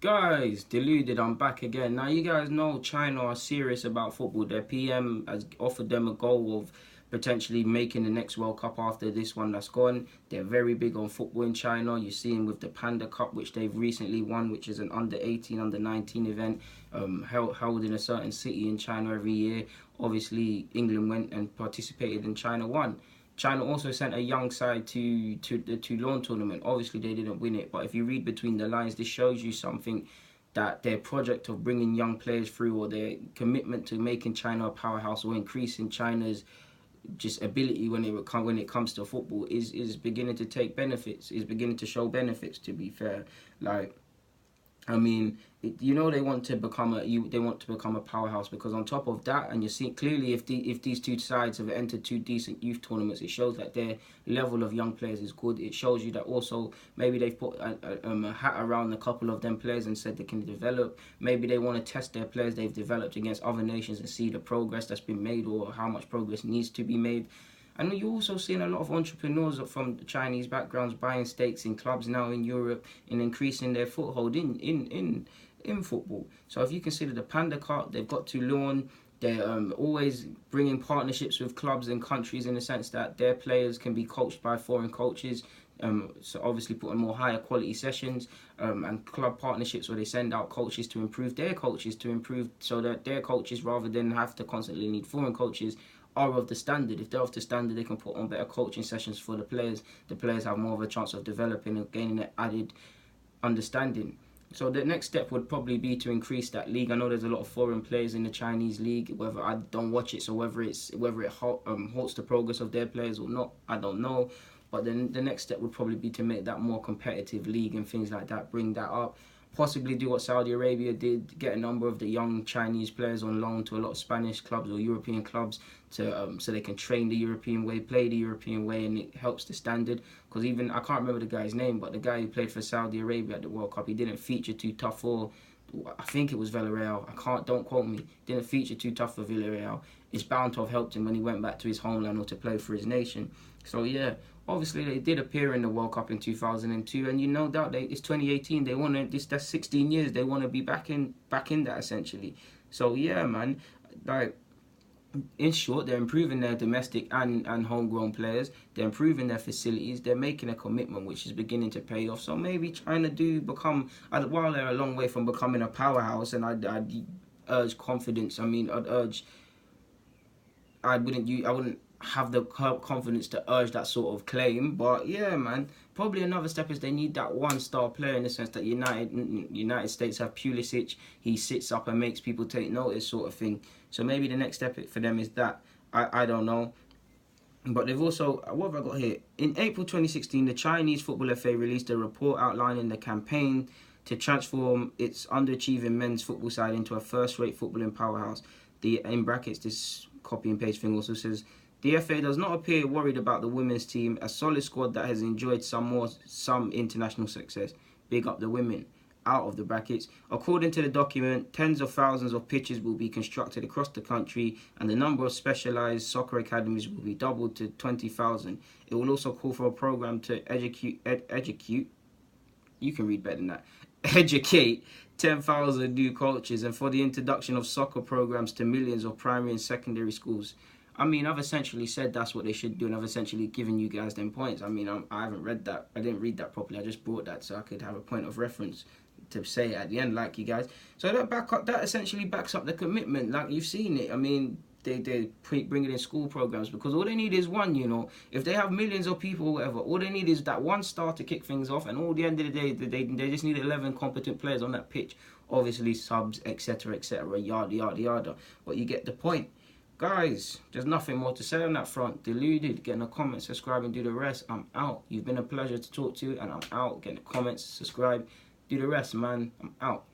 Guys, deluded, I'm back again. Now, you guys know China are serious about football. Their PM has offered them a goal of potentially making the next World Cup after this one that's gone. They're very big on football in China. You see them with the Panda Cup, which they've recently won, which is an under 18, under 19 event held in a certain city in China every year. Obviously, England went and participated and China won. China also sent a young side to the Toulon tournament. Obviously, they didn't win it, but if you read between the lines, this shows you something that their project of bringing young players through, or their commitment to making China a powerhouse, or increasing China's just ability when it comes to football, is beginning to take benefits. Is beginning to show benefits. To be fair, like, I mean, they want to become a powerhouse, because on top of that, and you see clearly, if these two sides have entered two decent youth tournaments, it shows that their level of young players is good. It shows you that also maybe they've put a hat around a couple of them players and said they can develop. Maybe they want to test their players they've developed against other nations and see the progress that's been made, or how much progress needs to be made. And you're also seeing a lot of entrepreneurs from Chinese backgrounds buying stakes in clubs now in Europe and increasing their foothold in football. So if you consider the Panda Cup, they've got Toulon. They're always bringing partnerships with clubs and countries, in the sense that their players can be coached by foreign coaches. So obviously putting more higher quality sessions, and club partnerships where they send out coaches to improve their coaches, so that their coaches, rather than have to constantly need foreign coaches, are of the standard. If they're of the standard, they can put on better coaching sessions for the players. The players have more of a chance of developing and gaining an added understanding. So the next step would probably be to increase that league. I know there's a lot of foreign players in the Chinese league. Whether I don't watch it, so whether it halts the progress of their players or not, I don't know. But then the next step would probably be to make that more competitive league and things like that. Bring that up. Possibly do what Saudi Arabia did, get a number of the young Chinese players on loan to a lot of Spanish clubs or European clubs, to so they can train the European way, play the European way, and it helps the standard. Because even, I can't remember the guy's name, but the guy who played for Saudi Arabia at the World Cup, he didn't feature too tough for, I think it was Villarreal. Don't quote me. Didn't feature too tough for Villarreal. It's bound to have helped him when he went back to his homeland or to play for his nation. So yeah, obviously they did appear in the World Cup in 2002, and no doubt it's 2018. They want to. That's 16 years. They want to be back in that, essentially. So yeah, man. Like, in short, they're improving their domestic and homegrown players. They're improving their facilities. They're making a commitment which is beginning to pay off. So maybe China do become, while they're a long way from becoming a powerhouse, and I'd urge confidence. I mean, I wouldn't have the confidence to urge that sort of claim. But yeah, man, probably another step is they need that one-star player, in the sense that United States have Pulisic. He sits up and makes people take notice, sort of thing. So maybe the next step for them is that. I don't know. But they've also, what have I got here? In April 2016, the Chinese Football FA released a report outlining the campaign to transform its underachieving men's football side into a first-rate footballing powerhouse. In brackets, this copy and paste thing also says, the FA does not appear worried about the women's team, a solid squad that has enjoyed some international success. Big up the women. Out of the brackets. According to the document, tens of thousands of pitches will be constructed across the country, and the number of specialised soccer academies will be doubled to 20,000. It will also call for a program to educate. You can read better than that. Educate 10,000 new coaches, and for the introduction of soccer programs to millions of primary and secondary schools. I mean, I've essentially said that's what they should do, and I've essentially given you guys them points. I mean, I haven't read that. I didn't read that properly. I just brought that so I could have a point of reference to say at the end, like you guys. So that essentially backs up the commitment. Like, you've seen it. I mean, they bring it in school programs, because all they need is one, If they have millions of people or whatever, all they need is that one star to kick things off, and all the end of the day, they just need 11 competent players on that pitch. Obviously, subs, etc., yada, yada, yada. But you get the point. Guys, there's nothing more to say on that front. Deluded. Get in the comments, subscribe, and do the rest. I'm out. You've been a pleasure to talk to, and I'm out. Get in the comments, subscribe, do the rest, man. I'm out.